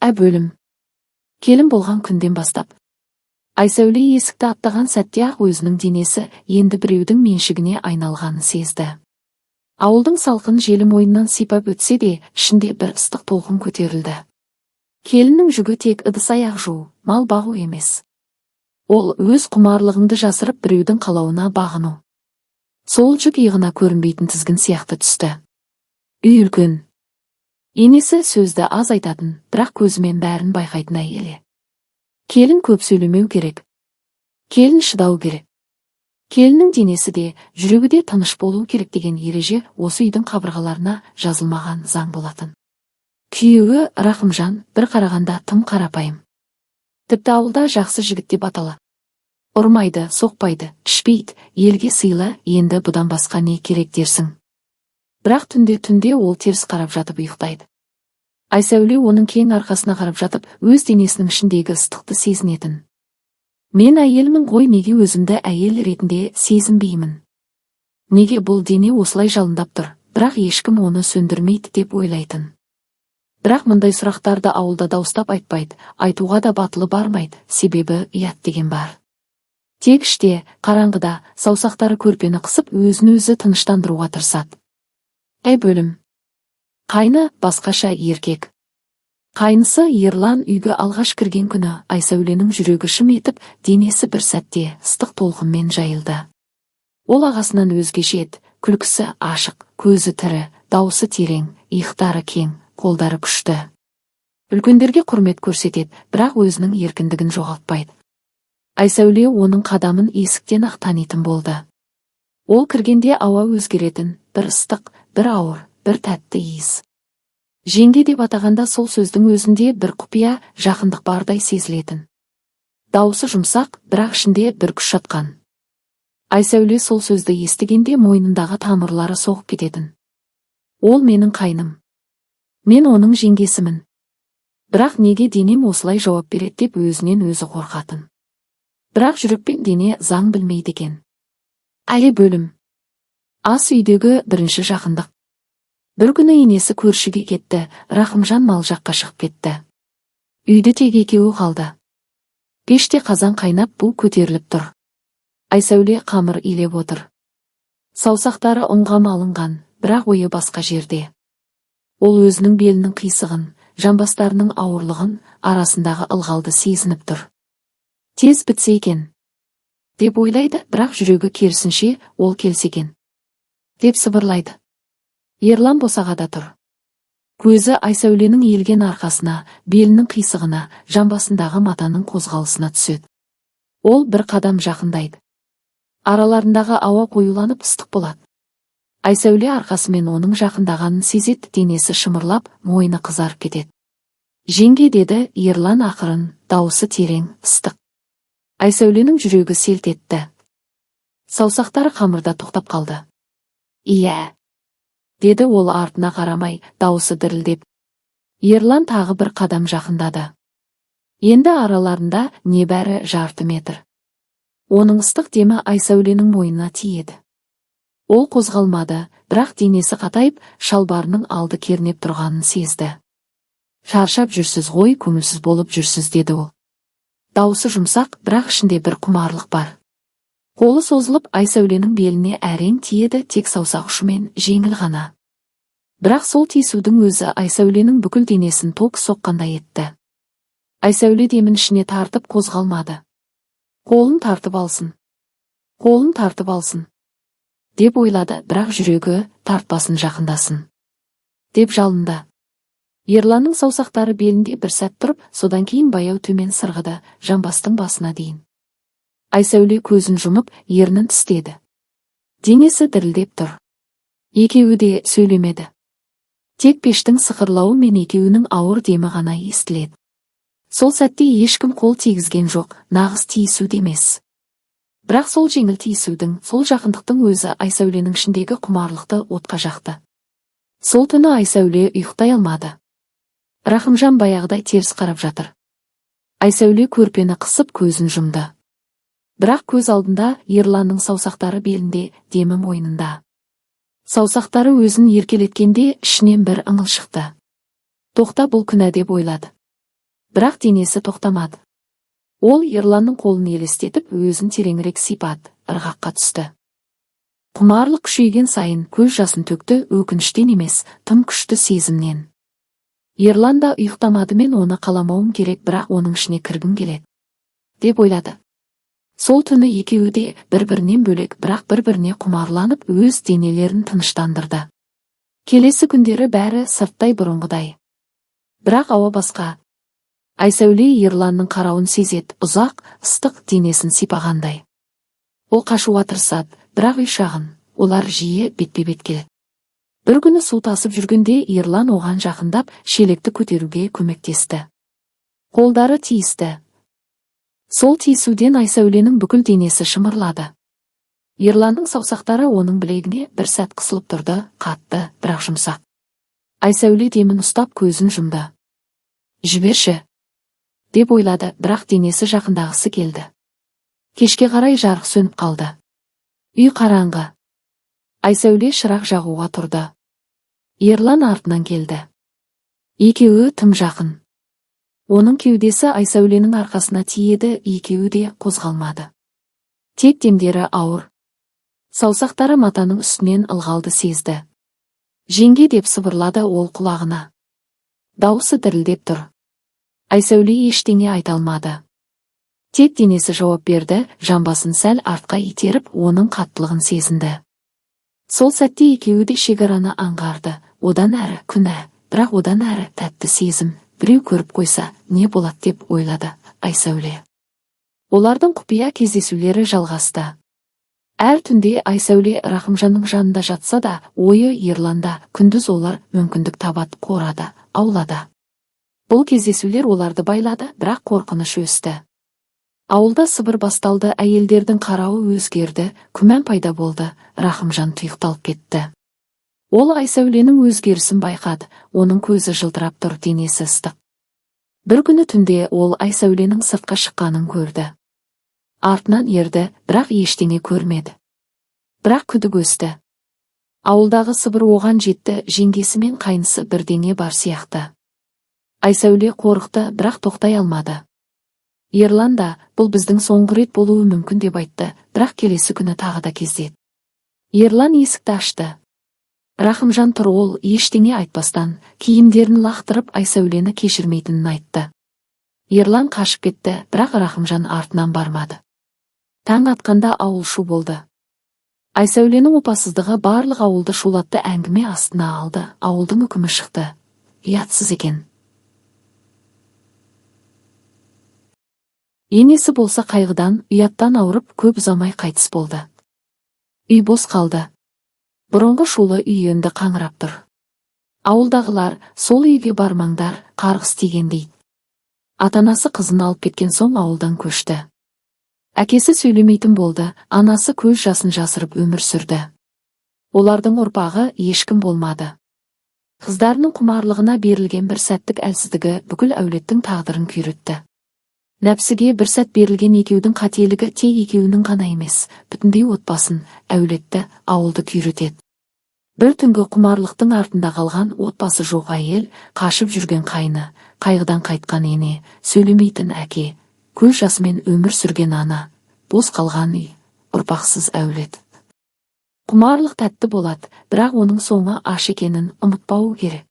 Бөлім. Келін болған күнден бастап. Айсәуле есікті аттаған сәтте-ақ өзінің денесі енді біреудің меншігіне айналғанын сезді. Ауылдың салқын желі мойнынан сипап өтсе де, ішінде бір ыстық толқын көтерілді. Келіннің жүгі тек ыдыс-аяқ жуу, мал бағу емес. Ол өз құмарлығыңды жасырып біреудің қалауына бағыну. Сол жүк иығына көрінбейтін тізгін сияқты түсті. Үй үлкен. Енесі сөзді аз айтатын, бірақ көзімен бәрін байқайтын әйелі. Келін көп сөйлемеу керек. Келін шыдау керек. Келіннің денесі де, жүрегі де тыныш болу керек деген ереже осы үйдің қабырғаларына жазылмаған заң болатын. Күйеуі Рахымжан бір қарағанда тым қарапайым. Тіпті ауылда жақсы жігіт деп атала. Ұрмайды, соқпайды, ішпейді, елге сыйлы, енді бұдан басқа не керек дерсің. Бірақ түнде ол теріс қарап жатып ұйықтайды. Айсәуле оның кең арқасына қарап жатып, өз денесінің ішіндегі ыстықты сезінетін. Мен әйелмін ғой, неге өзімді әйел ретінде сезінбеймін? Неге бұл дене осылай жалындап тұр, бірақ ешкім оны сөндірмейді деп ойлайтын. Бірақ мұндай сұрақтарды ауылда дауыстап айтпайды, айтуға да батылы бармайды, себебі ұят деген бар. Тек іште, қараңғыда, саусақтары көрпені қысып өзін-өзі тыныштандыруға тырысады. Бөлім. Қайны басқаша еркек. Қайнысы Ерлан үйге алғаш кірген күні Айсәуленің жүрегі шым етіп, денесі бір сәтте ыстық толқынмен жайылды. Ол ағасынан өзгеше еді, күлкісі ашық, көзі тірі, дауысы терең, иықтары кең, қолдары күшті. Үлкендерге құрмет көрсетеді, бірақ өзінің еркіндігін жоғалтпайды. Айсәуле оның қадамын есіктен-ақ танитын болды. Ол кіргенде ауа өзгеретін, бір ыстық, бір ауыр, бір тәтті иіс. Жеңге деп атағанда сол сөздің өзінде бір құпия жақындық бардай сезілетін. Дауысы жұмсақ, бірақ ішінде бір күш жатқан. Айсәуле сол сөзді естігенде мойнындағы тамырлары соғып кететін. Ол менің қайным. Мен оның жеңгесімін. Бірақ неге денем осылай жауап береді деп өзінен өзі қорқатын. Бірақ жүрекпен дене заң білмейді екен. Бөлім. Ас үйдегі бірінші жақындық. Бір күні енесі көршіге кетті, Рахымжан мал жаққа шығып кетті. Үйді тек екеуі қалды. Пеште қазан қайнап, бу көтеріліп тұр. Айсәуле қамыр илеп отыр. Саусақтары ұнға малынған, бірақ ойы басқа жерде. Ол өзінің белінің қисығын, жамбастарының ауырлығын, арасындағы ылғалды сезініп тұр. Тез бітсе екен деп ойлайды, бірақ жүрегі керісінше, ол келсе екен деп сыбырлайды. Ерлан босағада тұр. Көзі Айсәуленің иілген арқасына, белінің қисығына, жамбасындағы матаның қозғалысына түседі. Ол бір қадам жақындайды. Араларындағы ауа қоюланып ыстық болады. Айсәуле арқасымен оның жақындағанын сезеді, денесі шымырлап, мойны қызарып кетеді. Жеңге деді Ерлан ақырын, дауысы терең, ыстық. Айсәуленің жүрегі селт етті. Саусақтары қамырда тоқтап қалды. Иә, деді ол артына қарамай, дауысы дірілдеп. Ерлан тағы бір қадам жақындады. Енді араларында небәрі жарты метр. Оның ыстық демі Айсәуленің мойнына тиеді. Ол қозғалмады, бірақ денесі қатайып, шалбарының алды кернеп тұрғанын сезді. Шаршап жүрсіз ғой, көңілсіз болып жүрсіз, деді ол. Дауысы жұмсақ, бірақ ішінде бір құмарлық бар. Қолы созылып Айсәуленің беліне әрең тиеді, тек саусақ ұшымен жеңіл ғана. Бірақ сол тиісудің өзі Айсәуленің бүкіл денесін ток соққандай етті. Айсәуле демін ішіне тартып қозғалмады. Қолын тартып алсын. Қолын тартып алсын. Деп ойлады, бірақ жүрегі тартпасын, жақындасын. Деп жалынды. Ерланның саусақтары белінде бір сәт тұрып, содан кейін баяу төмен сырғыды, жамбастың басына дейін. Айсәуле көзін жұмып, ернін тістеді. Денесі дірілдеп тұр. Екеуі де сөйлемеді. Тек пештің сықырлауы мен екеуінің ауыр демі ғана естіледі. Сол сәтте ешкім қол тигізген жоқ, нағыз тиісу емес. Бірақ сол жеңіл тиісудің, сол жақындықтың өзі Айсәуленің ішіндегі құмарлықты отқа жақты. Сол түні Айсәуле ұйықтай алмады. Рахымжан баяғыдай теріс қарап жатыр. Айсәуле көрпені қысып көзін жұмды. Бірақ көз алдында Ерланның саусақтары белінде, демі мойнында. Саусақтары өзін еркелеткенде ішінен бір ыңыл шықты. Тоқта, бұл күнә деп ойлады. Бірақ денесі тоқтамады. Ол Ерланның қолын елестетіп, өзін тереңірек сипады, ырғаққа түсті. Құмарлық күшейген сайын көз жасын төкті, өкініштен емес, тым күшті сезімнен. Ерлан да ұйықтамады, мен оны қаламауым керек, бірақ оның ішіне кіргім келеді, деп ойлады. Сол түні екеуі де бір-бірінен бөлек, бірақ бір-біріне құмарланып, өз денелерін тыныштандырды. Келесі күндері бәрі сырттай бұрынғыдай. Бірақ ауа басқа. Айсәуле Ерланның қарауын сезет, ұзақ, ыстық денесін сипағандай. Ол қашуға тырысады, бірақ үй шағын, олар жиі бетпе-бет келеді. Бір күні су тасып жүргенде Ерлан оған жақындап, шелекті көтеруге көмектесті. Қолдары тиісті. Сол тиісуден Айсәуленің бүкіл денесі шымырлады. Ерланның саусақтары оның білегіне бір сәт қысылып тұрды, қатты, бірақ жұмсақ. Айсәуле демін ұстап көзін жұмды. Жіберші, деп ойлады, бірақ денесі жақындағысы келді. Кешке қарай жарық сөніп қалды. Үй қараңғы. Айсәуле шырақ жағуға тұрды. Ерлан артынан келді. Екеуі тым жақын. Оның кеудесі Айсәуленің арқасына тиеді, екеуі де қозғалмады. Тек демдері ауыр. Саусақтары матаның үстінен ылғалды сезді. Жеңге, деп сыбырлады ол құлағына. Дауысы дірілдеп тұр. Айсәуле ештеңе айта алмады. Тек денесі жауап берді, жамбасын сәл артқа итеріп, оның қаттылығын сезінді. Сол сәтте екеуі де шекараны аңғарды. Одан әрі күнә, бірақ одан әрі тәтті сезім. Біреу көріп қойса, не болады деп ойлады Айсәуле. Олардың құпия кездесулері жалғасты. Әр түнде Айсәуле Рахымжанның жанында жатса да, ойы Ерланда, күндіз олар мүмкіндік табады, қорада, аулада. Бұл кездесулер оларды байлады, бірақ қорқыныш өсті. Ауылда сыбыр басталды, әйелдердің қарауы өзгерді, күмән пайда болды, Рахымжан тұйықталып кетті. Ол Айсәуленің өзгерісін байқады, оның көзі жылтырап тұр, денесі ыстық. Бір күні түнде ол Айсәуленің сыртқа шыққанын көрді. Артынан ерді, бірақ ештеңе көрмеді. Бірақ күдік өсті. Ауылдағы сыбыр оған жетті, жеңгесі мен қайнысы бірдеңе бар сияқты. Айсәуле қорықты, бірақ тоқтай алмады. Ерлан да, бұл біздің соңғы рет болуы мүмкін деп айтты, бірақ келесі күні тағы да кездесті. Ерлан есікті ашты. Рахымжан тұр, ол ештеңе айтпастан, киімдерін лақтырып Айсәулені кешірмейтінін айтты. Ерлан қашып кетті, бірақ Рахымжан артынан бармады. Таң атқанда ауыл шу болды. Айсәуленің опасыздығы барлық ауылды шулатты, әңгіме астына алды, ауылдың үкімі шықты. Ұятсыз екен. Енесі болса қайғыдан, ұяттан ауырып, көп ұзамай қайтыс болды. Үй бос қалды. Бұрынғы шулы үй енді қаңырап тұр. Ауылдағылар, сол үйге бармаңдар, қарғыс тиген дейді. Атанасы қызын алып кеткен соң ауылдан көшті. Әкесі сөйлемейтін болды, анасы көз жасын жасырып өмір сүрді. Олардың ұрпағы ешкім болмады. Қыздарының құмарлығына берілген бір сәттік әлсіздігі бүкіл әулеттің тағдырын күйретті. Нәпсіге бір сәт берілген екеудің қателігі тек екеуінің ғана емес, бүтіндей отбасын, әулетті, ауылды күйретеді. Бір түнгі құмарлықтың артында қалған отбасы жоқ әйел, қашып жүрген қайны, қайғыдан қайтқан ене, сөйлемейтін әке, көз жасымен өмір сүрген ана, бос қалған үй, ұрпақсыз әулет. Құмарлық тәтті болады, бірақ оның соңы аш екенін ұмытпау керек.